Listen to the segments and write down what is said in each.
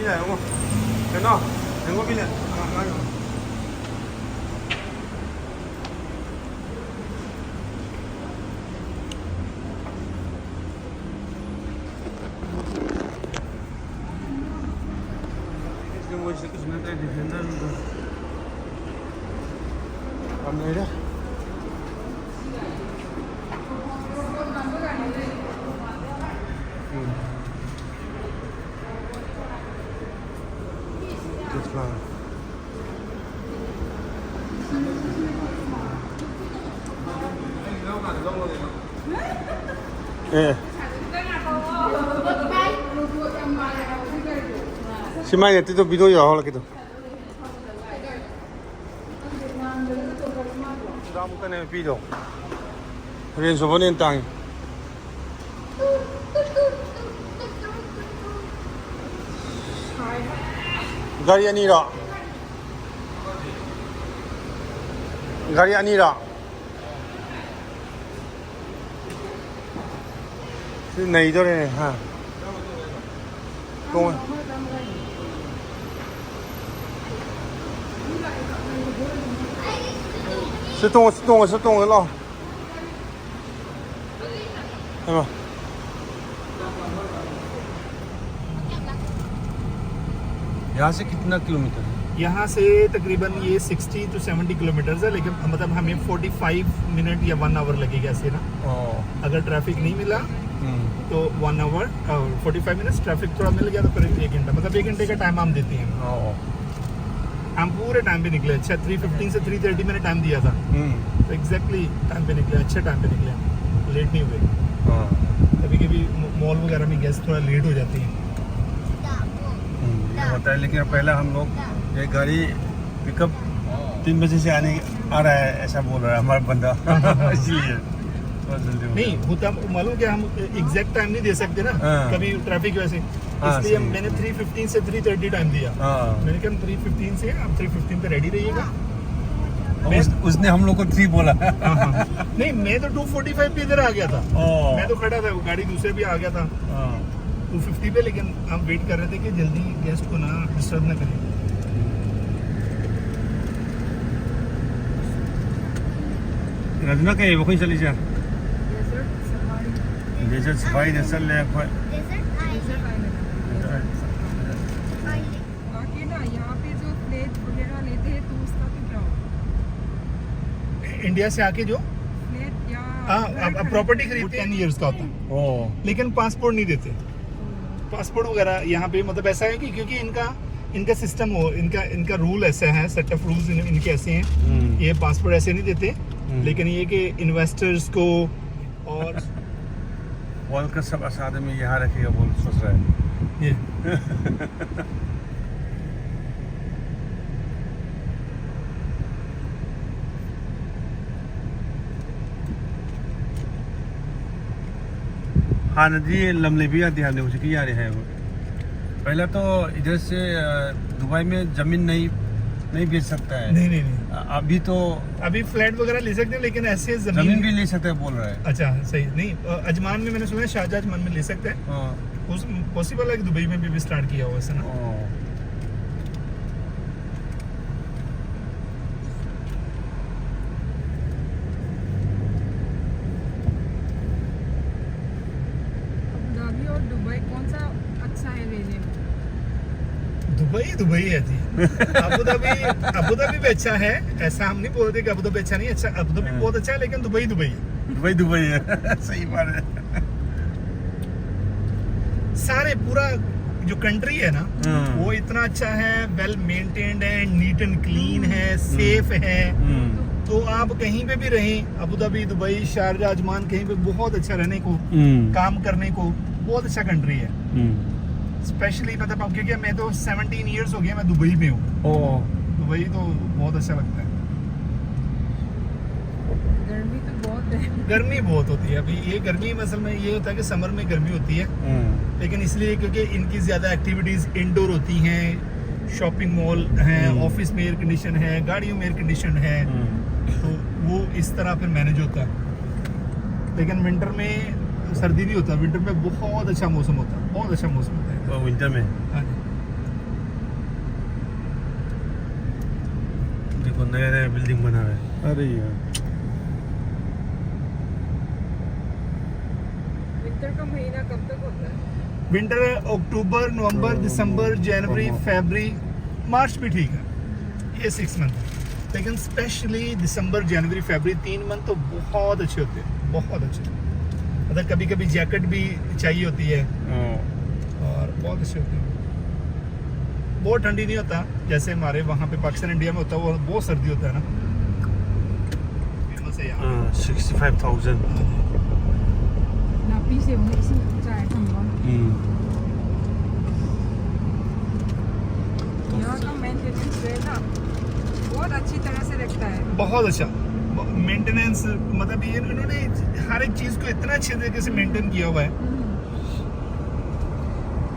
พี่ใหญ่มั้งเห็นเนาะเห็นว่าพี่เนี่ยร้านอยู่işte kısmet edildiğinden Làm này đấy Tuyệt vời Si mai ne tito bido ya hola kito Damu ka ne bido Rin so bonin tang Gari anira Gari anira Si nei do ne ha Kung是动的了，है ना यहाँ से कितना kilometre है? यहाँ से तकरीबन ये 60 to 70 kilometre है, लेकिन मतलब हमें 45 मिनट या 1 आवर लगेगा ऐसे ना। अगर ट्रैफिक नहीं मिला तो 1 आवर और 45 मिनट्स, ट्रैफिक थोड़ा मिल गया तो करीब 1 घंटा, मतलब 1 घंटे का टाइम हम देते हैं। हम पूरे टाइम पे निकले, अच्छा 3:15 से 3:30 मैंने टाइम दिया था, तो एग्जैक्टली टाइम पे निकले, अच्छे टाइम पे निकले, लेट नहीं हुए। कभी कभी मॉल वगैरह में गेस्ट थोड़ा लेट हो जाती हैं, होता है, लेकिन पहले हम लोग ये गाड़ी पिकअप 3 बजे से आ रहा है ऐसा बोल रहा है हमारा बंदा इसलिए नहीं होता, मालूम क्या हम एग्जैक्ट टाइम नहीं दे सकते ना, कभी ट्रैफिक वैसे, इसलिए मैंने 3:15 से 3:30 टाइम दिया। मैंने कहा 3:15 से आप 3:15 पे रेडी रहिएगा। उसने हम लोग को 3 बोला नहीं, मैं तो 2:45 पे इधर आ गया था, मैं तो खड़ा था, गाड़ी दूसरे भी आ गया था 2:50 पे, लेकिन हम वेट कर रहे थे कि जल्दी गेस्ट को ना डिस्टर्ब ना करें। Raduna kayo ba ko yung salisa? Desert safari na sal le ko. बाकी ना यहाँ पे जो फ्लैट वगैरह लेते हैं तो उसका तो क्या होगा? इंडिया से आके जो फ्लैट या हाँ प्रॉपर्टी खरीदते हैं 10 इयर्स का होता है, लेकिन पासपोर्ट नहीं देते। पासपोर्ट वगैरह यहाँ पे मतलब ऐसा है कि क्योंकि इनका सिस्टम हो, इनका रूल ऐसा है, सेट ऑफ रूल्स इनके ऐसे हैं, ये पासपोर्ट ऐसे नहीं देते, लेकिन ये कि इन्वेस्टर्स को और वर्ल्ड का सब आसाद में यहाँ रखेगा बोल सोच रहा है ये हाँ नदी लमलेबी आती है मुझे की आ रही है वो। पहला तो इधर से दुबई में जमीन नहीं बेच सकता है। नहीं अभी फ्लैट वगैरह ले सकते हैं, लेकिन ऐसे जमीन भी ले सकते हैं बोल रहा है। अच्छा सही नहीं, अजमान में मैंने सुना है, शारजाह अजमान में ले सकते हैं, पॉसिबल है कि दुबई में भी स्टार्ट किया हुआ है ना। अबू धाबी और दुबई कौन सा अच्छा है लेने में? दुबई है जी। अबू धाबी भी अच्छा है, ऐसा हम नहीं बोलते कि अबू धाबी अच्छा नहीं, अच्छा अबू धाबी बहुत अच्छा है, लेकिन दुबई है। दुबई है सही बात है। सारे पूरा जो कंट्री है ना वो इतना अच्छा है, वेल मेंटेन्ड है, नीट एंड क्लीन है, सेफ है, तो आप कहीं पे भी रहें, Abu Dhabi, Dubai, Sharjah, Ajman, कहीं पे बहुत अच्छा रहने को, काम करने को बहुत अच्छा कंट्री है। स्पेशली मतलब अब क्योंकि मैं तो 17 इयर्स हो गया मैं दुबई में हूँ, दुबई तो बहुत अच्छा लगता है। गर्मी तो बहुत है, गर्मी बहुत होती है अभी, ये गर्मी में असल में ये होता है कि समर में गर्मी होती है, लेकिन इसलिए क्योंकि इनकी ज़्यादा एक्टिविटीज़ इंडोर होती हैं, शॉपिंग मॉल हैं, ऑफिस में एयर कंडीशन है, गाड़ियों में एयर कंडीशन है, तो वो इस तरह फिर मैनेज होता है। लेकिन विंटर में सर्दी नहीं होता, विंटर में बहुत अच्छा मौसम होता है, बहुत अच्छा मौसम होता है विंटर में। हाँ नया नया बिल्डिंग बना रहा है। अरे यार विंटर का महीना कब तक होता है? विंटर अक्टूबर, नवंबर, दिसंबर, जनवरी, फरवरी, मार्च भी ठीक है, ये 6 मंथ है। लेकिन स्पेशली दिसंबर, जनवरी, फरवरी 3 मंथ तो बहुत अच्छे होते हैं, बहुत अच्छे। मतलब कभी कभी जैकेट भी चाहिए होती है और बहुत अच्छे होते हैं। बहुत ठंडी नहीं होता जैसे हमारे वहाँ पे पाकिस्तान इंडिया में होता है, वो बहुत सर्दी होता है ना। फेमस है यहाँ। 65,000 नापी से होंगे इसी चाय ठंडा। यहाँ का मेंटेनेंस जो है ना बहुत अच्छी तरह से रखता है। बहुत अच्छा मेंटेनेंस, मतलब ये इन्होंने हर एक चीज को इतना अच्छे तरीके से मेंटेन किया हुआ है।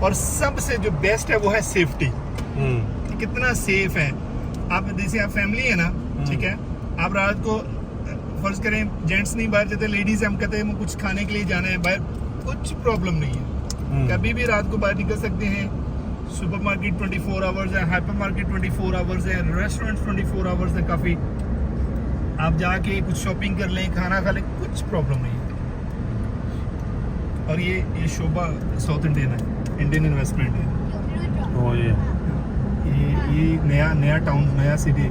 और सबसे जो बेस्ट है वो है सेफ्टी, कि कितना सेफ है। आप जैसे आप फैमिली है ना, ठीक है, आप रात को फर्ज करें जेंट्स नहीं बाहर जाते, लेडीज हम कहते हैं कुछ खाने के लिए जाना है बाहर, कुछ प्रॉब्लम नहीं है, कभी भी रात को बाहर निकल सकते हैं। सुपरमार्केट 24 आवर्स है, हाइपर मार्केट 24 आवर्स है, रेस्टोरेंट 24 आवर्स है। काफी आप जाके कुछ शॉपिंग कर लें, खाना खा लें, कुछ प्रॉब्लम नहीं है। और ये शोभा साउथ इंडियन है, इंडियन इन्वेस्टमेंट है। ये नया टाउन, नया सिटी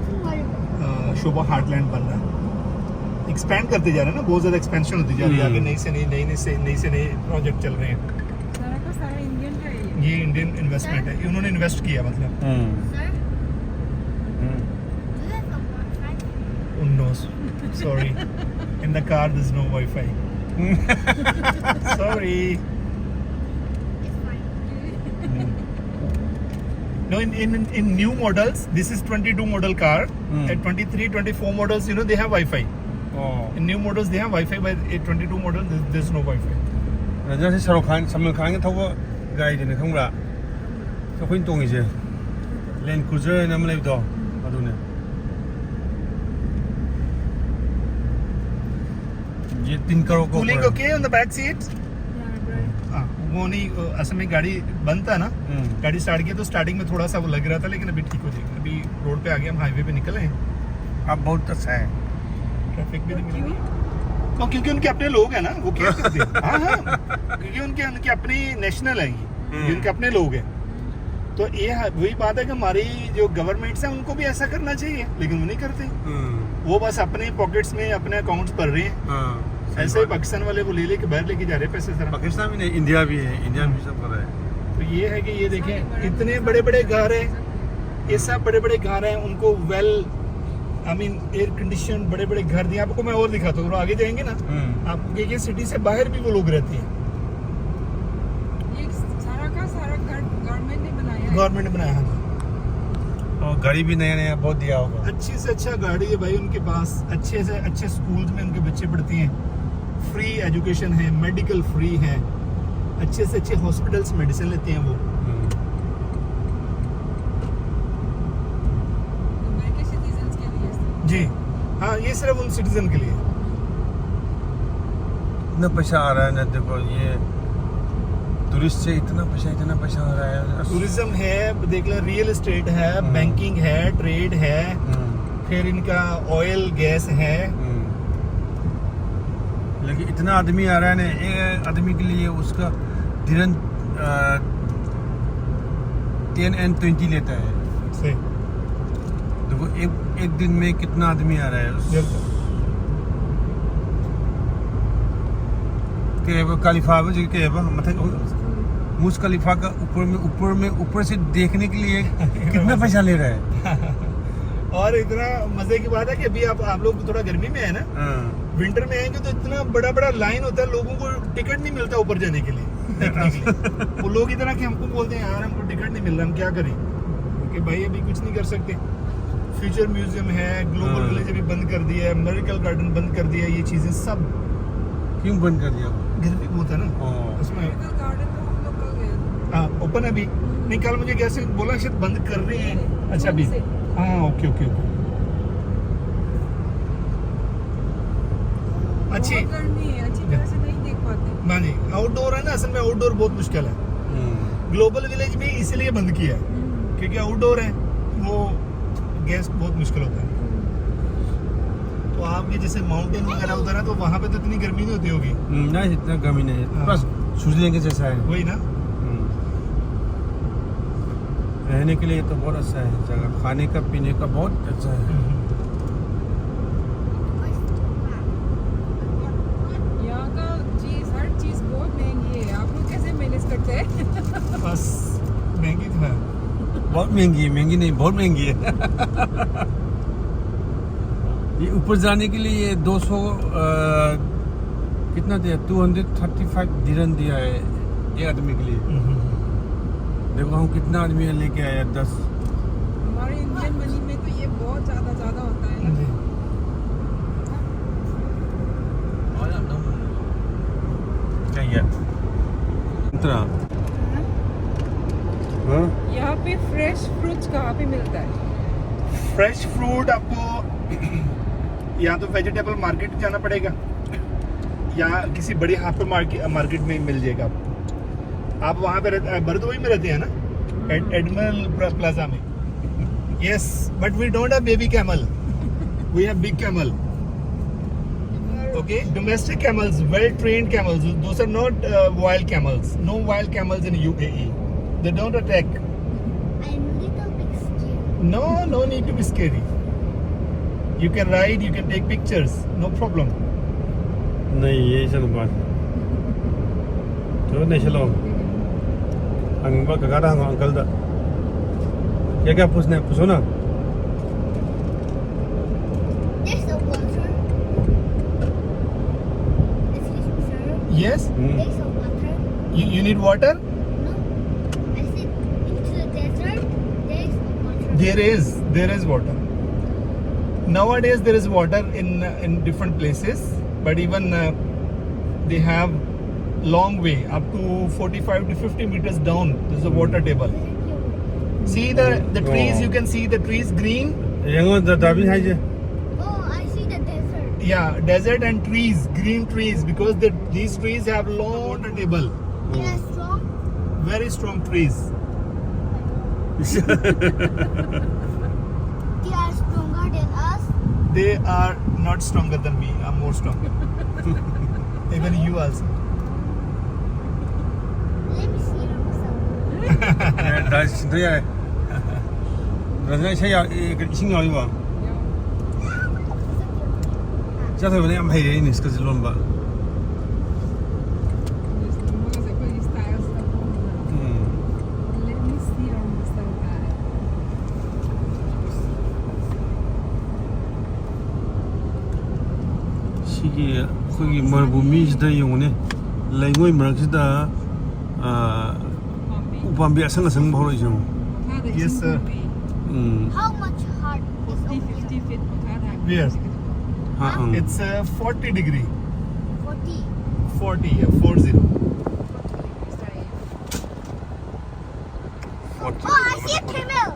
शोभा हार्टलैंड बन रहा है, एक्सपैंड करते जा रहे हैं ना, बहुत ज्यादा एक्सपेंशन होती जा रही है। आगे नई से नए प्रोजेक्ट चल रहे हैं। सारा का सारा इंडियन का है ये इंडियन इन्वेस्टमेंट है, उन्होंने इन्वेस्ट किया मतलब। No, sorry. In the car, there's no Wi-Fi. Sorry. No, in new models, this is 22 model car. At 23, 24 models, you know, they have Wi-Fi. In new models, they have Wi-Fi. But at 22 models, there's no Wi-Fi. ꯅꯪꯁꯦ ꯁꯜꯃꯥꯟ ꯈꯥꯟꯒ ꯊꯧꯕ ꯒꯥꯔꯤꯗꯨꯅꯦ ꯈꯪꯕ꯭ꯔꯥ? ꯑꯩꯈꯣꯏꯅ ꯇꯣꯡꯉꯤꯁꯦ ꯂꯦꯟ ꯀ꯭ꯔꯨꯖꯔ ꯍꯥꯏꯅ ꯑꯃ ꯂꯩꯕꯗꯣ ꯑꯗꯨꯅꯦ। ये 3 करोड़ को Cooling okay on the back seats? हाँ, वो नहीं, असल में गाड़ी बंद था ना, गाड़ी स्टार्ट किया तो स्टार्टिंग में थोड़ा सा वो लग रहा था, लेकिन अभी ठीक हो जाएगा। अभी रोड पे आ गए, हम हाईवे पे निकले हैं। अब बहुत अच्छा है। ट्रैफिक भी नहीं मिलेगी। तो क्योंकि उनके अपने लोग हैं ना, वो क्या करते हैं। हाँ, क्योंकि उनके अपनी नेशनल है, ये उनके अपने लोग हैं। तो ये वही बात है कि हमारी जो गवर्नमेंट्स हैं उनको भी ऐसा करना चाहिए, लेकिन वो नहीं करते। वो बस अपने पॉकेट्स में अपने अकाउंट्स भर रहे हैं। ऐसे ही पाकिस्तान वाले वो ले लेके बाहर लेके जा रहे हैं पैसे सारा। पाकिस्तान भी नहीं, इंडिया भी है, इंडिया भी सब कर रहा है। तो ये है कि ये देखें, इतने बड़े बड़े घर हैं, ये सब बड़े बड़े घर हैं, उनको well I mean air condition बड़े बड़े घर दिए। आपको मैं और दिखाता हूँ, आगे जाएंगे ना, आप ये सिटी से बाहर भी वो लोग रहते हैं। ये सारा का सारा गवर्नमेंट ने बनाया है। गवर्नमेंट ने बनाया है। और गाड़ी भी नया नया बहुत दिया होगा। अच्छी से अच्छा गाड़ी है भाई उनके पास, अच्छे से अच्छे स्कूल्स में उनके बच्चे पढ़ते हैं, फ्री एजुकेशन है, मेडिकल फ्री है, अच्छे से अच्छे हॉस्पिटल्स मेडिसिन लेते हैं वो। दुबई के सिटीजन्स के लिए जी हाँ, ये सिर्फ उन सिटीजन के लिए। इतना पैसा आ रहा है ना, देखो ये टूरिस्ट से इतना पैसा आ रहा है। टूरिज्म है, देख लो, रियल एस्टेट है, बैंकिंग है, ट्रेड है, फिर इनका ऑयल गैस है। लेकिन इतना आदमी आ रहा है ना, एक आदमी के लिए उसका दिन 10 and 20 लेता है। सही। देखो एक दिन में कितना आदमी आ रहा है। खलीफा मतलब मुझ खलीफा का ऊपर से देखने के लिए कितना पैसा ले रहा है। और इतना मजे की बात है कि अभी आप लोग थोड़ा गर्मी में है ना, विंटर में आएंगे तो इतना बड़ा बड़ा लाइन होता है, लोगों को टिकट नहीं मिलता ऊपर जाने के लिए, देखने के लिए। वो लोग इतना कि हमको बोलते हैं यार हमको टिकट नहीं मिल रहा, हम क्या करें, क्योंकि भाई अभी कुछ नहीं कर सकते। फ्यूचर म्यूजियम है, ग्लोबल विलेज अभी बंद कर दिया है, मेडिकल गार्डन बंद कर दिया है, ये चीजें सब क्यों बंद कर दिया? गर्मी बहुत है ना उसमें। गार्डन तो हम लोग कल गए थे। हाँ, ओपन है अभी नहीं, कल मुझे कैसे बोला शायद बंद कर रहे हैं। अच्छा अभी, हाँ ओके ओके ओके। अच्छी गर्मी है, अच्छी तरह से नहीं देख पाते। ना जी, आउटडोर है ना, असल में आउटडोर बहुत मुश्किल है। ग्लोबल विलेज भी इसलिए बंद किया है क्योंकि आउटडोर है, वो गैस बहुत मुश्किल होता है। वहाँ पे जैसे माउंटेन वगैरह होता है ना, तो वहाँ पे तो इतनी गर्मी नहीं होती होगी। नहीं इतना गर्मी नहीं है, हाँ। बस स्विट्जरलैंड के जैसा है। वही ना। रहने के लिए तो बहुत अच्छा है जगह, खाने का पीने का बहुत अच्छा है। यहाँ का चीज, हर चीज बहुत महंगी है। आप लोग कैसे मैनेज करते हैं? बस महंगी तो है। बहुत महंगी है, महंगी नहीं बहुत महंगी है। ये ऊपर जाने के लिए 200 कितना दिया, 235 दिरहम दिया है एक आदमी के लिए। देखो हम कितना आदमी लेके आया, 10। हमारे इंडियन मनी में तो ये बहुत ज्यादा होता है ना। जी। क्या है इतना? हाँ? यहाँ पे फ्रेश फ्रूट्स कहाँ पे मिलता है? फ्रेश फ्रूट आपको या तो वेजिटेबल मार्केट जाना पड़ेगा या किसी बड़ी हाइपर मार्केट में मिल जाएगा आपको। आप वहाँ पे बरदोई में रहते हैं ना, एडमिरल प्लाजा में। Yes, but we don't have baby camel, we have big camel. Okay, domestic camels, well-trained camels. Those are not wild camels. No wild camels in UAE. They don't attack. I'm a little bit scared. No need to be scary. You can ride, you can take pictures, no problem. नहीं ये चलो बात तो नहीं चलो uncle का गाड़ा uncle दा क्या क्या पूछना है पूछो ना। There's a water. Excuse me, sir. Yes, There's a water. you need water. No. I said into the desert. There's a water. There is water. Nowadays there is water in different places, but even they have long way up to 45 to 50 meters down. There's a water table. See the trees. You can see the trees green. 영어 답이 하지. Oh, I see the desert. Yeah, desert and trees, green trees, because these trees have long water table. They are strong. Very strong trees. They are stronger than us. They are not stronger than me. I'm more stronger. Even you also. Let me see myself. 나 진짜야. 그래서 saya 신경 이거. Chắc thôi bọn em hay đấy, nên cái gì luôn bạn. Let me see on the sky. 시기 거기 머루미시다 용네. 레고이 머럭시다 우밤비 아상아상 버리죠. Yes, sir. How much hard is 50 over here? feet Where? हाँ It's 40 degree. 40. 40, yeah, 40. Oh, I see a camel.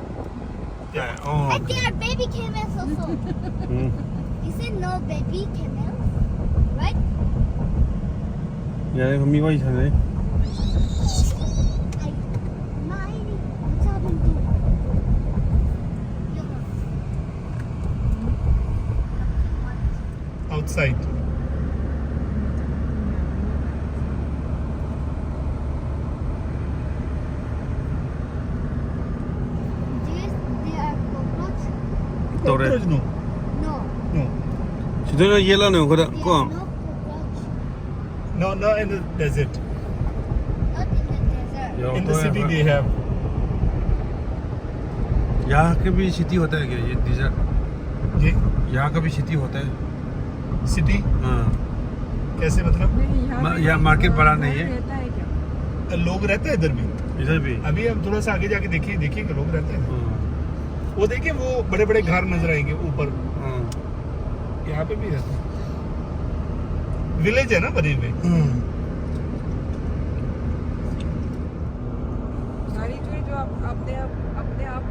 Yeah. And there are baby camels also. You said no baby camel, right? 야, 이거 미가 이상해. I 많이 잡은 거. Outside. There are cockroach. Tore. Cockroach, no. No, 지도는 예라는 거다. there 거. are no cockroach. No, in the desert. Not in the desert. In the city they have. यहाँ के भी city होता है क्या ये dessert? ये यहाँ का भी सिटी होता है? सिटी हाँ। कैसे मतलब? यहाँ मार्केट बड़ा नहीं है? रहता है क्या? लोग रहते हैं इधर भी. इधर भी? अभी हम थोड़ा सा आगे जाके देखिए लोग रहते हैं. हाँ। वो देखिए वो बड़े बड़े घर नजर आएंगे ऊपर. हाँ। यहाँ पे भी रहते हैं. विलेज है ना बने हुए. सारी चीज जो अपने आप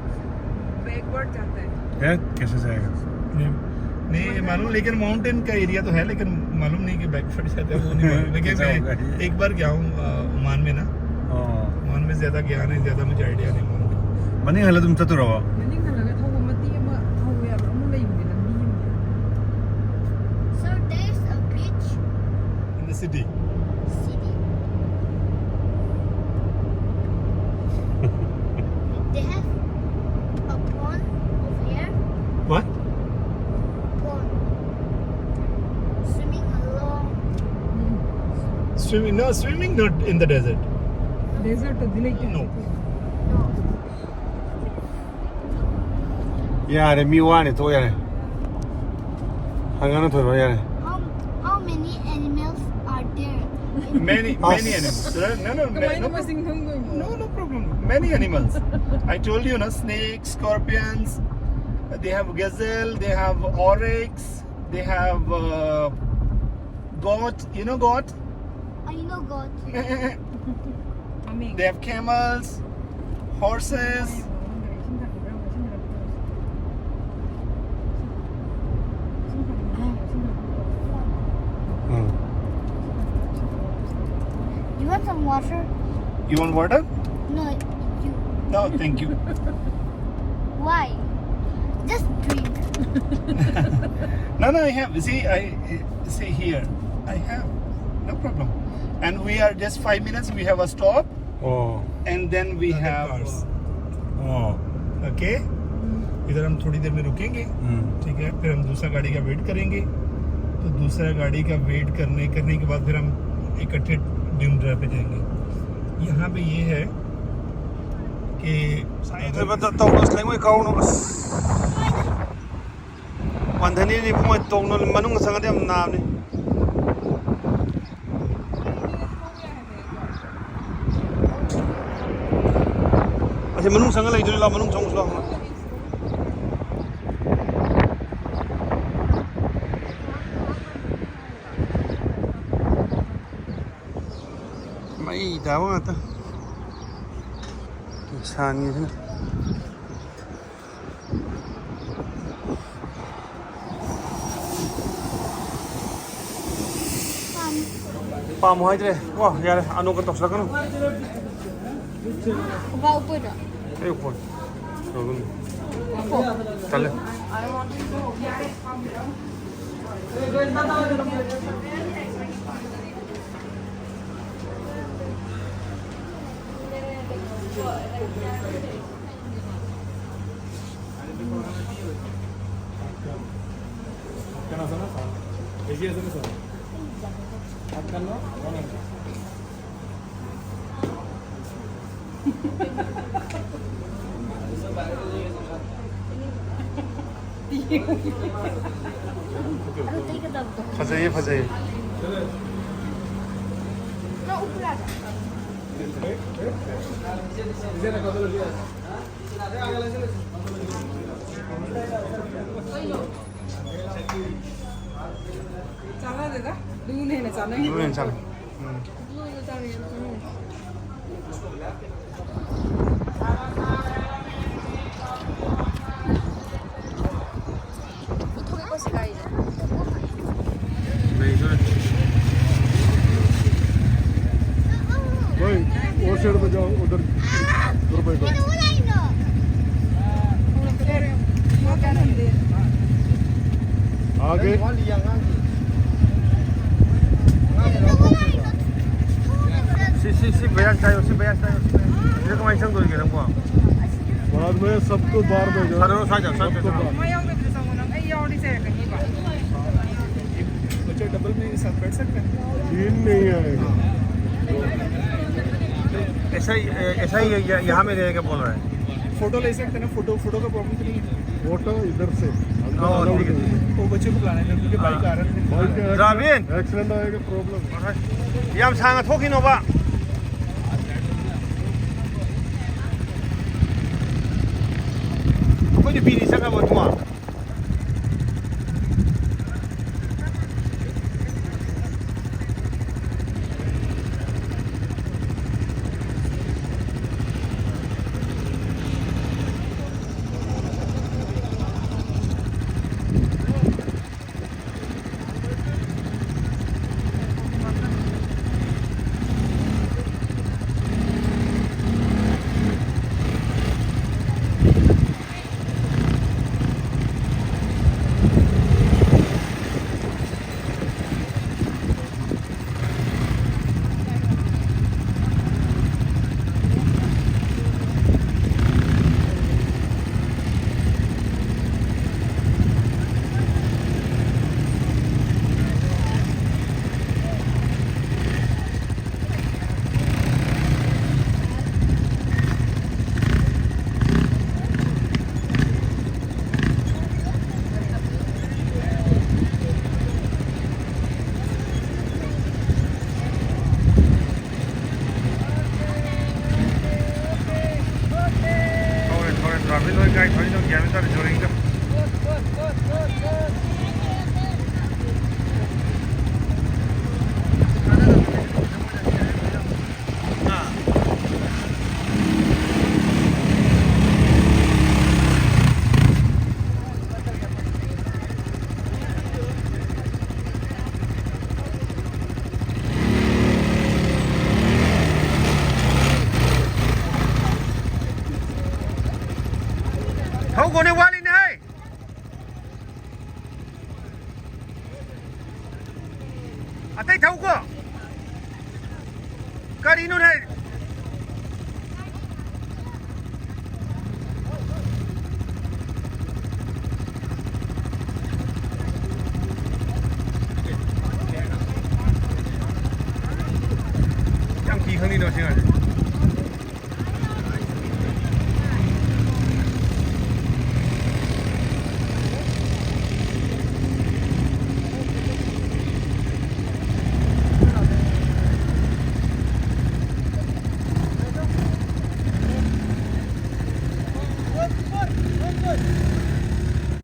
बैकवर्ड जाता है। है कैसे जाएगा? नहीं मालूम, लेकिन माउंटेन का एरिया तो है, लेकिन मालूम नहीं कि बैकवर्ड जाता है वो नहीं मालूम. लेकिन मैं एक बार गया हूँ ओमान में ना. ओमान में ज्यादा ज्ञान है, ज्यादा मुझे आइडिया नहीं मालूम. मनी हाल तुम चतुर हो. Maning halaga thawba mati ama thawya ama leibe lambi city. City. They have a pond over here. What? Pond. Swimming along. Swimming? No, swimming not in the desert. Desert village. No. No. 야래 미와네 또 야래 한가는 더 야래 How many animals are there? Many animals. No problem. Many animals. I told you, no, snakes, scorpions. They have gazelle. They have oryx. They have goat. You know goat. I know God. They have camels, horses. You want some water? You want water? No, you. No, thank you. Why? Just drink. No, I have. See here. I have. No problem. And we are just 5 minutes. We have a stop, 어 and then we have. 어 Okay. इधर हम थोड़ी देर में रुकेंगे, ठीक है, फिर हम दूसरा गाड़ी का वेट करेंगे, तो दूसरा गाड़ी का वेट करने के बाद फिर हम इकट्ठे ड्यूम ड्राइव पे जाएंगे। यहाँ पे ये है कि 사이드부터 똥을 생고에 가오는 거 완전히 보면 똥을 만능 상한데 남네 아직 만능 상을 이들라 만능 정수라 많이 다와갔다 산이 있네 Palm hai dire. Wah, yaar, anu ka tosla kanu. Opa ऊपर जा. Ei, upor. Chale. फजाइए फजाइए ना ऊपर आ जा. 잘라야 되나? 눈에는 잘라야 돼. 눈엔 잘 눈에는 잘라야 돼. 통에 버스 가야 돼. नहीं जो भाई वो साइड पे जाओ उधर उधर पे Pero wala ino. आगे Pero wala ino. सी बयास चाहिए ये कमाई संग दोगे ना को बाद में सबको बाहर में जाओ सारे साजा सबको बाहर 엄마 형들도 상관없. 이 어디 세요? 이봐. बच्चे डबल में एक साथ बैठ सकते हैं। तीन नहीं आएगा ऐसा ही यहाँ में रहेगा बोल रहा है फोटो ले सकते हैं ना, फोटो का प्रॉब्लम तो नहीं है। फोटो इधर से ठीक है वो बच्चे को बुलाने लगे क्योंकि बाइक आ रहा है। राबिन एक्सीडेंट आएगा प्रॉब्लम याम सांगा थोकिनो बा कोई भी नहीं सका वो तुम 가리 타고 가리 눈에 짱기 흥이도 생각해 Good.